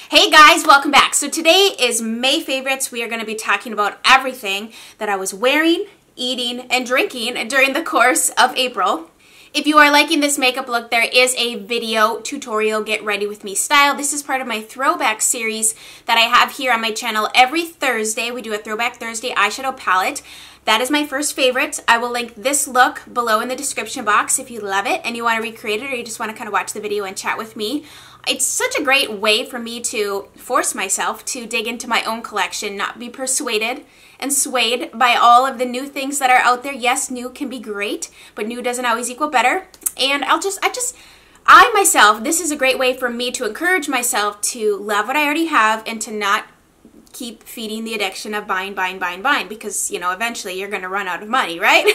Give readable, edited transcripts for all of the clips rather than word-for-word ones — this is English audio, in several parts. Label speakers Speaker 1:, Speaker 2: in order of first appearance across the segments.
Speaker 1: Hey guys, welcome back. So today is May favorites. We are going to be talking about everything that I was wearing, eating, and drinking during the course of April. If you are liking this makeup look, there is a video tutorial, Get Ready With Me style. This is part of my throwback series that I have here on my channel. Every Thursday, we do a Throwback Thursday eyeshadow palette. That is my first favorite. I will link this look below in the description box if you love it and you want to recreate it or you just want to kind of watch the video and chat with me. It's such a great way for me to force myself to dig into my own collection, not be persuaded and swayed by all of the new things that are out there. Yes, new can be great, but new doesn't always equal better. And I myself, this is a great way for me to encourage myself to love what I already have and to not keep feeding the addiction of buying, because, you know, eventually you're going to run out of money, right?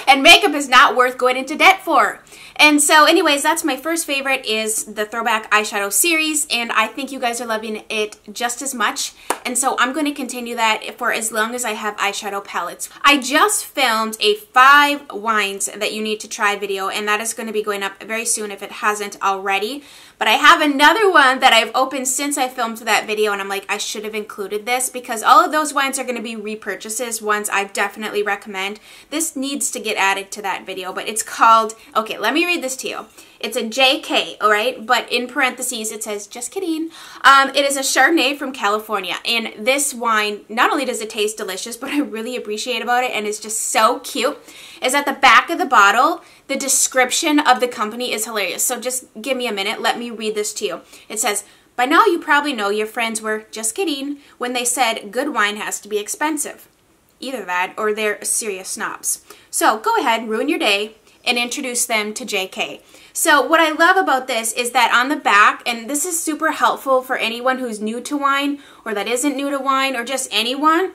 Speaker 1: And makeup is not worth going into debt for. And so anyways, that's my first favorite is the Throwback Eyeshadow series, and I think you guys are loving it just as much. And so I'm going to continue that for as long as I have eyeshadow palettes. I just filmed a 5 wines that you need to try video, and that is going to be going up very soon if it hasn't already. But I have another one that I've opened since I filmed that video, and I'm like, I should have included this because all of those wines are going to be repurchases, ones I definitely recommend. This needs to get added to that video, but it's called, okay, let me read this to you. It's a JK, all right, but in parentheses it says, just kidding. It is a Chardonnay from California, and this wine, not only does it taste delicious, but I really appreciate about it, and it's just so cute, is at the back of the bottle, the description of the company is hilarious. So just give me a minute, let me read this to you. It says, by now you probably know your friends were just kidding when they said good wine has to be expensive. Either that or they're serious snobs. So go ahead, ruin your day, and introduce them to JK. So what I love about this is that on the back, and this is super helpful for anyone who's new to wine or that isn't new to wine or just anyone,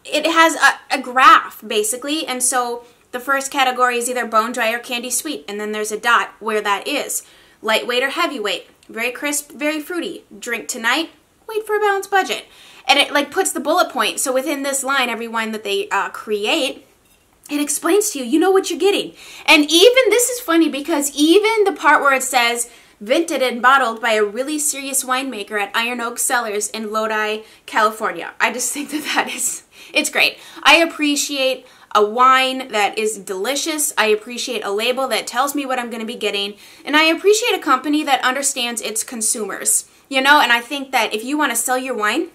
Speaker 1: it has a graph basically, and so the first category is either bone dry or candy sweet, and then there's a dot where that is. Lightweight or heavyweight, very crisp, very fruity, drink tonight, wait for a balanced budget. And it like puts the bullet point, so within this line, every wine that they create, it explains to you, you know what you're getting. And even, this is funny because even the part where it says, vented and bottled by a really serious winemaker at Iron Oak Cellars in Lodi, California. I just think that it's great. I appreciate a wine that is delicious. I appreciate a label that tells me what I'm going to be getting. And I appreciate a company that understands its consumers. You know, and I think that if you want to sell your wine,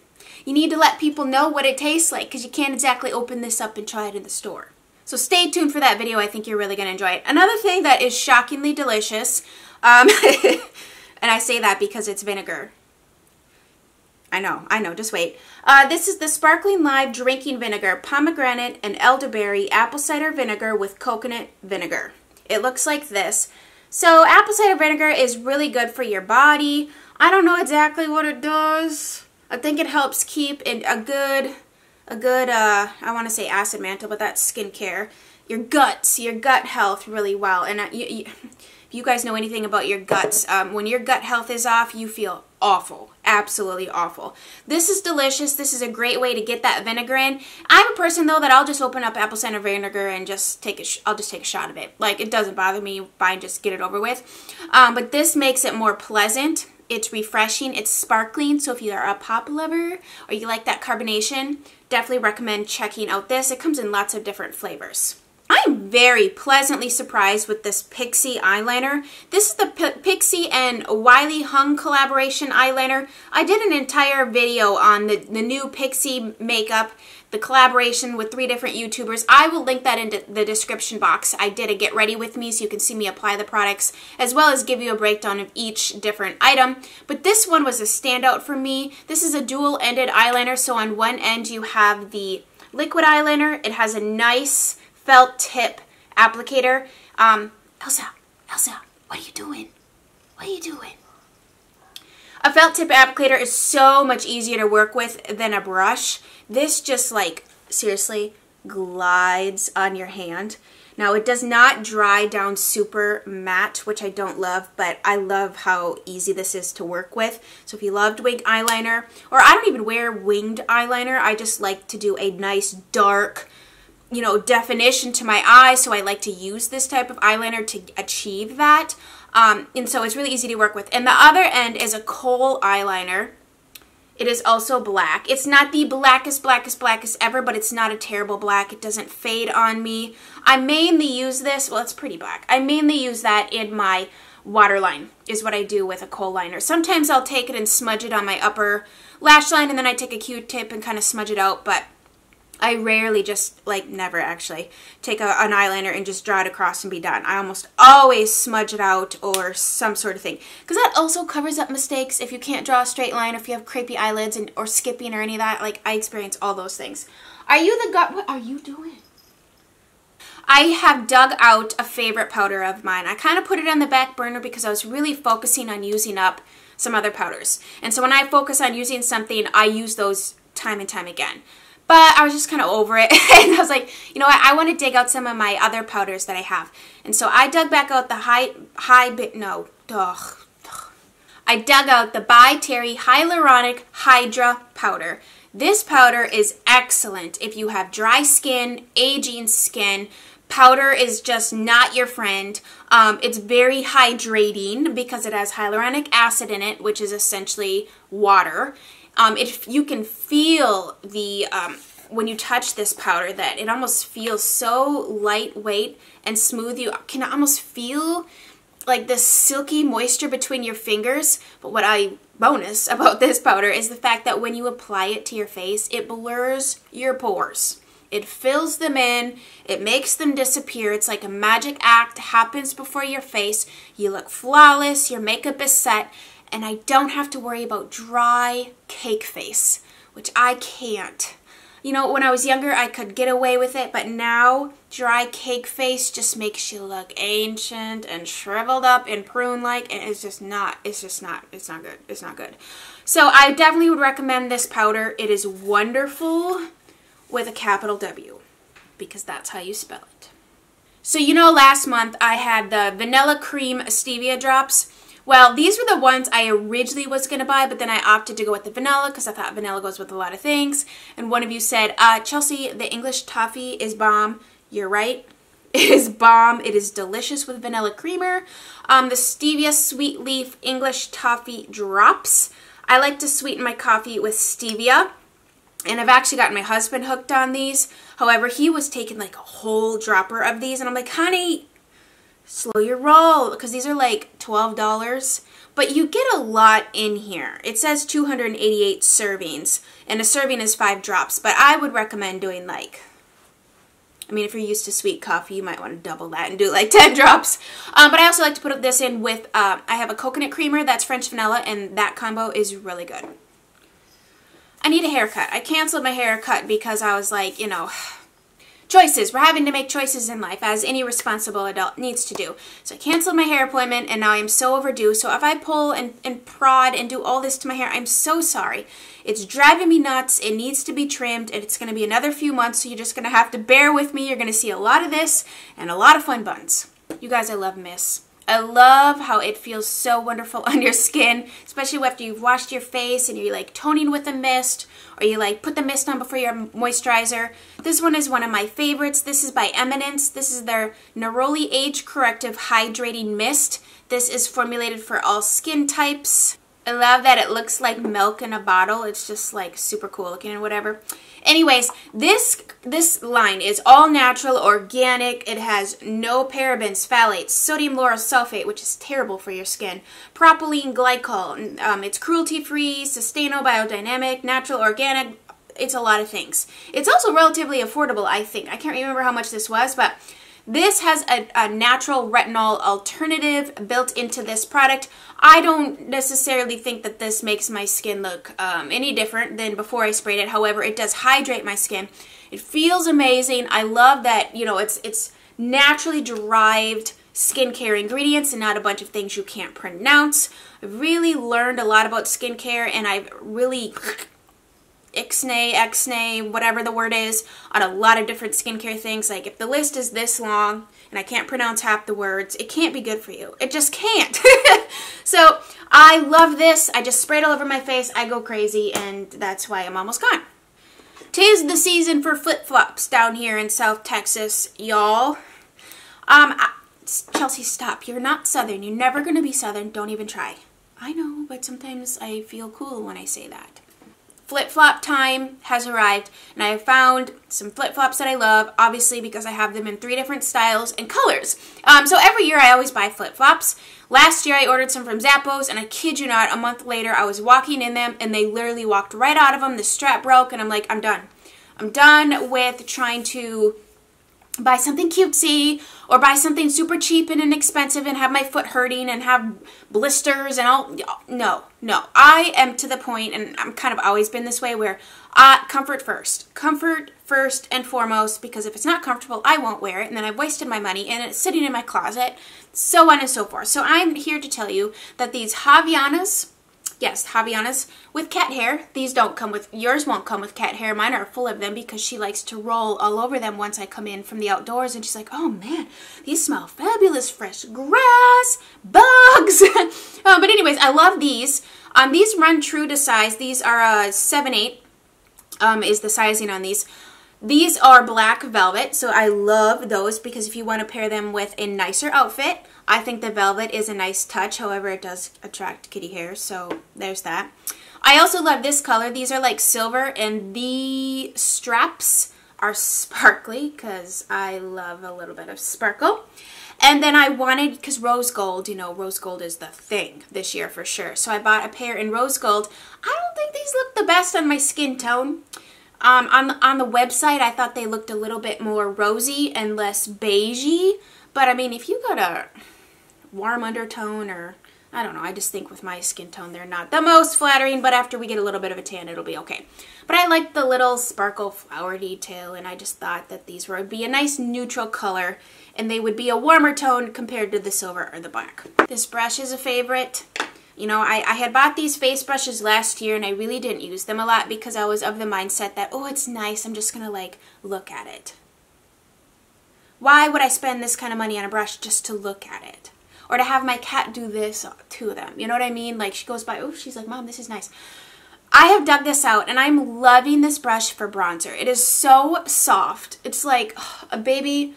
Speaker 1: you need to let people know what it tastes like because you can't exactly open this up and try it in the store. So stay tuned for that video. I think you're really going to enjoy it. Another thing that is shockingly delicious, and I say that because it's vinegar. I know, just wait. This is the Sparkling Live Drinking Vinegar, Pomegranate and Elderberry Apple Cider Vinegar with Coconut Vinegar. It looks like this. So apple cider vinegar is really good for your body. I don't know exactly what it does. I think it helps keep in a good, I want to say acid mantle, but that's skincare. Your guts, your gut health really well. And if you guys know anything about your guts, when your gut health is off, you feel awful. Absolutely awful. This is delicious. This is a great way to get that vinegar in. I'm a person, though, that I'll just open up apple cider vinegar and just take I'll just take a shot of it. Like, it doesn't bother me. Fine, just get it over with. But this makes it more pleasant. It's refreshing. It's sparkling. So if you are a pop lover or you like that carbonation, definitely recommend checking out this. It comes in lots of different flavors. I'm very pleasantly surprised with this Pixie eyeliner. This is the Pixie and Wiley Hung collaboration eyeliner. I did an entire video on the new Pixie makeup, the collaboration with 3 different YouTubers. I will link that in the description box. I did a Get Ready With Me so you can see me apply the products as well as give you a breakdown of each different item. But this one was a standout for me. This is a dual-ended eyeliner, so on one end you have the liquid eyeliner. It has a nice felt tip applicator. Elsa, what are you doing? What are you doing? A felt tip applicator is so much easier to work with than a brush. This just like, seriously, glides on your hand. Now it does not dry down super matte, which I don't love, but I love how easy this is to work with. So if you loved winged eyeliner, or I don't even wear winged eyeliner, I just like to do a nice dark, you know, definition to my eye, so I like to use this type of eyeliner to achieve that. And so it's really easy to work with. And the other end is a kohl eyeliner. It is also black. It's not the blackest ever, but it's not a terrible black. It doesn't fade on me. I mainly use this, well, it's pretty black. I mainly use that in my waterline, is what I do with a kohl liner. Sometimes I'll take it and smudge it on my upper lash line, and then I take a Q-tip and kind of smudge it out, but I rarely, just like never actually, take an eyeliner and just draw it across and be done. I almost always smudge it out or some sort of thing, because that also covers up mistakes. If you can't draw a straight line, or if you have crepey eyelids or skipping or any of that, like I experience all those things. Are you the gut? What are you doing? I have dug out a favorite powder of mine. I kind of put it on the back burner because I was really focusing on using up some other powders. And so when I focus on using something, I use those time and time again. But I was just kind of over it, and I was like, you know what, I want to dig out some of my other powders that I have. And so I dug back out the I dug out the By Terry Hyaluronic Hydra powder. This powder is excellent if you have dry skin, aging skin. Powder is just not your friend. It's very hydrating because it has hyaluronic acid in it, which is essentially water. If you can feel the, when you touch this powder, that it almost feels so lightweight and smooth. You can almost feel like this silky moisture between your fingers. But what I bonus about this powder is the fact that when you apply it to your face, it blurs your pores. It fills them in, it makes them disappear. It's like a magic act happens before your face. You look flawless, your makeup is set, and I don't have to worry about dry cake face, which I can't. You know, when I was younger, I could get away with it, but now dry cake face just makes you look ancient and shriveled up and prune-like, and it's not good. So I definitely would recommend this powder. It is wonderful with a capital W, because that's how you spell it. So you know, last month I had the Vanilla Cream Stevia Drops. Well, these were the ones I originally was going to buy, but then I opted to go with the vanilla because I thought vanilla goes with a lot of things. And one of you said, Chelsea, the English toffee is bomb. You're right. It is bomb. It is delicious with vanilla creamer. The Stevia Sweet Leaf English Toffee Drops. I like to sweeten my coffee with stevia. And I've actually gotten my husband hooked on these. However, he was taking like a whole dropper of these. And I'm like, honey, slow your roll, because these are like $12, but you get a lot in here. It says 288 servings, and a serving is 5 drops, but I would recommend doing like, I mean, if you're used to sweet coffee, you might want to double that and do like 10 drops. But I also like to put this in with, I have a coconut creamer that's French vanilla, and that combo is really good. I need a haircut. I canceled my haircut because I was like, you know, choices. We're having to make choices in life, as any responsible adult needs to do. So I canceled my hair appointment, and now I'm so overdue. So if I pull and prod and do all this to my hair, I'm so sorry. It's driving me nuts. It needs to be trimmed, and it's going to be another few months, so you're just going to have to bear with me. You're going to see a lot of this and a lot of fun buns. You guys, I love mist. I love how it feels so wonderful on your skin, especially after you've washed your face and you're like toning with the mist, or you like put the mist on before your moisturizer. This one is one of my favorites. This is by Eminence. This is their Neroli Age Corrective Hydrating Mist. This is formulated for all skin types. I love that it looks like milk in a bottle. It's just like super cool looking and whatever. Anyways, this line is all natural, organic. It has no parabens, phthalates, sodium lauryl sulfate, which is terrible for your skin, propylene glycol. It's cruelty-free, sustainable, biodynamic, natural, organic. It's a lot of things. It's also relatively affordable, I think. I can't remember how much this was, but this has a natural retinol alternative built into this product. I don't necessarily think that this makes my skin look any different than before I sprayed it. However, it does hydrate my skin. It feels amazing. I love that, you know, it's naturally derived skincare ingredients and not a bunch of things you can't pronounce. I've really learned a lot about skincare, and I've really ixnay, whatever the word is, on a lot of different skincare things. Like, if the list is this long and I can't pronounce half the words, it can't be good for you. It just can't. So I love this. I just spray it all over my face. I go crazy, and that's why I'm almost gone. 'Tis the season for flip-flops down here in South Texas, y'all. Chelsea, stop. You're not Southern. You're never going to be Southern. Don't even try. I know, but sometimes I feel cool when I say that. Flip-flop time has arrived, and I have found some flip-flops that I love, obviously because I have them in 3 different styles and colors. So every year I always buy flip-flops. Last year I ordered some from Zappos, and I kid you not, a month later I was walking in them, and they literally walked right out of them. The strap broke, and I'm like, I'm done. I'm done with trying to buy something cutesy or buy something super cheap and inexpensive and have my foot hurting and have blisters and all. No. I am to the point, and I'm kind of always been this way, where comfort first. Comfort first and foremost, because if it's not comfortable, I won't wear it, and then I've wasted my money and it's sitting in my closet, so on and so forth. So I'm here to tell you that these Havianas, yes, Havianas with cat hair. These don't come with, yours won't come with cat hair. Mine are full of them because she likes to roll all over them once I come in from the outdoors, and she's like, oh man, these smell fabulous, fresh grass, bugs. But anyways, I love these. These run true to size. These are 7/8 is the sizing on these. These are black velvet, so I love those because if you want to pair them with a nicer outfit, I think the velvet is a nice touch. However, it does attract kitty hair, so there's that. I also love this color. These are like silver, and the straps are sparkly because I love a little bit of sparkle. And then I wanted, because rose gold, you know, rose gold is the thing this year for sure. So I bought a pair in rose gold. I don't think these look the best on my skin tone. On the website, I thought they looked a little bit more rosy and less beigey. But I mean, if you got a warm undertone, or I don't know, I just think with my skin tone they're not the most flattering, but after we get a little bit of a tan it'll be okay. But I like the little sparkle flower detail, and I just thought that these would be a nice neutral color, and they would be a warmer tone compared to the silver or the black. This brush is a favorite. You know, I had bought these face brushes last year, and I really didn't use them a lot because I was of the mindset that, oh, it's nice, I'm just gonna like look at it. Why would I spend this kind of money on a brush just to look at it? Or to have my cat do this to them. You know what I mean? Like, she goes by, oh, she's like, Mom, this is nice. I have dug this out, and I'm loving this brush for bronzer. It is so soft. It's like a baby,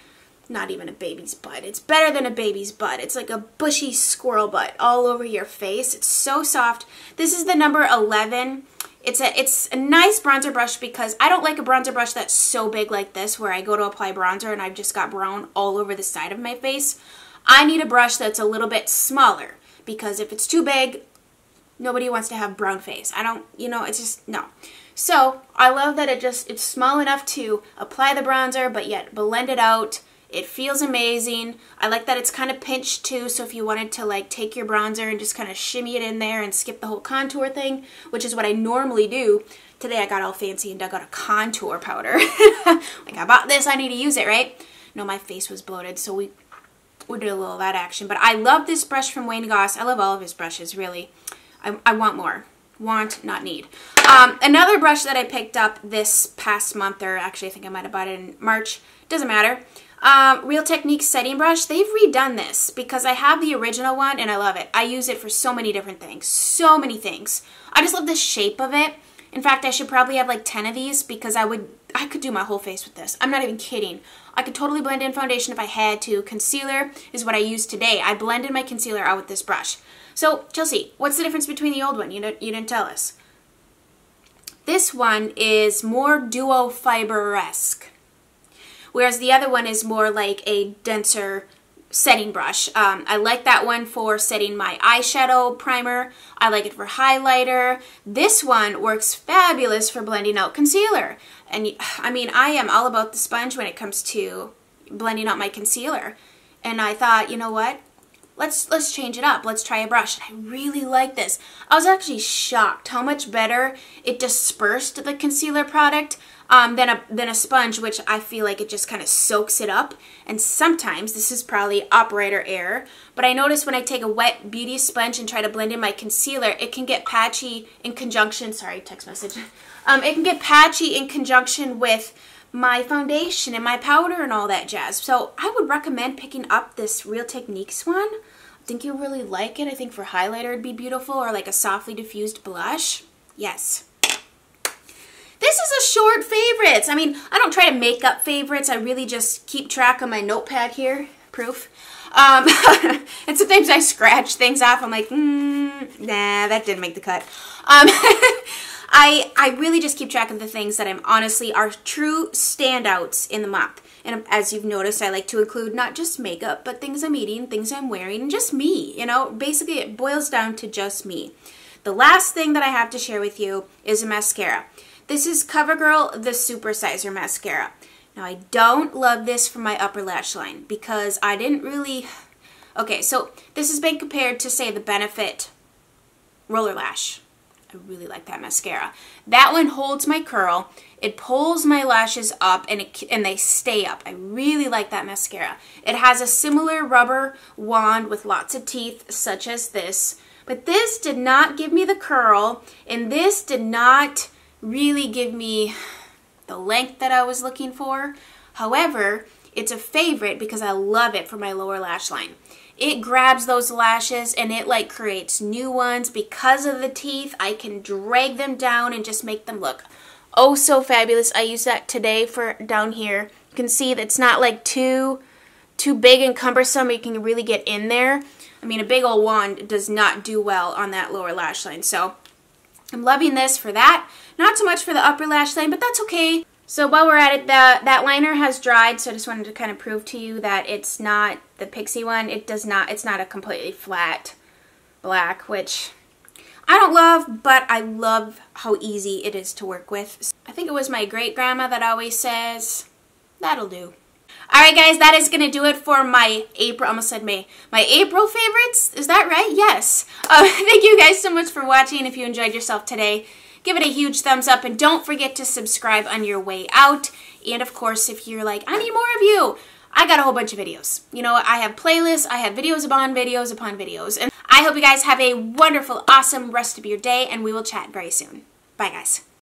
Speaker 1: not even a baby's butt. It's better than a baby's butt. It's like a bushy squirrel butt all over your face. It's so soft. This is the number 11. It's a nice bronzer brush because I don't like a bronzer brush that's so big like this where I go to apply bronzer and I've just got brown all over the side of my face. I need a brush that's a little bit smaller because if it's too big, nobody wants to have brown face. I don't, you know, it's just, no. So I love that it's small enough to apply the bronzer but yet blend it out. It feels amazing. I like that it's kind of pinched too, so if you wanted to like take your bronzer and just kind of shimmy it in there and skip the whole contour thing, which is what I normally do. Today I got all fancy and dug out a contour powder. Like, I bought this, I need to use it, right? No, my face was bloated, so we did a little of that action. But I love this brush from Wayne Goss. I love all of his brushes, really. I want more. Want, not need. Another brush that I picked up this past month, or actually I think I might have bought it in March, doesn't matter. Real Techniques setting brush. They've redone this because I have the original one and I love it. I use it for so many different things. So many things. I just love the shape of it. In fact, I should probably have like 10 of these because I could do my whole face with this. I'm not even kidding. I could totally blend in foundation if I had to. Concealer is what I use today. I blended my concealer out with this brush. So, Chelsea, what's the difference between the old one? You didn't tell us. This one is more duo fiber-esque, whereas the other one is more like a denser setting brush. I like that one for setting my eyeshadow primer. I like it for highlighter. This one works fabulous for blending out concealer. And I mean, I am all about the sponge when it comes to blending out my concealer. And I thought, you know what? Let's change it up. Let's try a brush. And I really like this. I was actually shocked how much better it dispersed the concealer product than a sponge, which I feel like it just kind of soaks it up. And sometimes, this is probably operator error, but I notice when I take a wet beauty sponge and try to blend in my concealer, it can get patchy in conjunction, sorry, text message. It can get patchy in conjunction with my foundation and my powder and all that jazz. So I would recommend picking up this Real Techniques one. I think you'll really like it. I think for highlighter it'd be beautiful, or like a softly diffused blush. Yes. This is a short favorites. I mean, I don't try to make up favorites. I really just keep track on my notepad here. Proof. And sometimes I scratch things off. I'm like, nah, that didn't make the cut. I really just keep track of the things that I'm honestly are true standouts in the month. And as you've noticed, I like to include not just makeup, but things I'm eating, things I'm wearing, and just me. You know, basically it boils down to just me. The last thing that I have to share with you is a mascara. This is CoverGirl, the Super Sizer Mascara. Now, I don't love this for my upper lash line because I didn't really... Okay, so this has been compared to, say, the Benefit Roller Lash. I really like that mascara. That one holds my curl. It pulls my lashes up and they stay up. I really like that mascara. It has a similar rubber wand with lots of teeth, such as this. But this did not give me the curl, and this did not really give me the length that I was looking for. However, it's a favorite because I love it for my lower lash line. It grabs those lashes and it like creates new ones. Because of the teeth, I can drag them down and just make them look oh so fabulous. I use that today for down here. You can see that's not like too big and cumbersome. You can really get in there. I mean, a big old wand does not do well on that lower lash line. So I'm loving this for that. Not so much for the upper lash line, but that's okay. So while we're at it, that liner has dried, so I just wanted to kind of prove to you that it's not the Pixie one. It's not a completely flat black, which I don't love, but I love how easy it is to work with. I think it was my great-grandma that always says, that'll do. Alright guys, that is going to do it for my April, I almost said May, my April favorites. Is that right? Yes. Thank you guys so much for watching. If you enjoyed yourself today, give it a huge thumbs up and don't forget to subscribe on your way out. And of course, if you're like, I need more of you, I got a whole bunch of videos. You know, I have playlists, I have videos upon videos upon videos. And I hope you guys have a wonderful, awesome rest of your day, and we will chat very soon. Bye guys.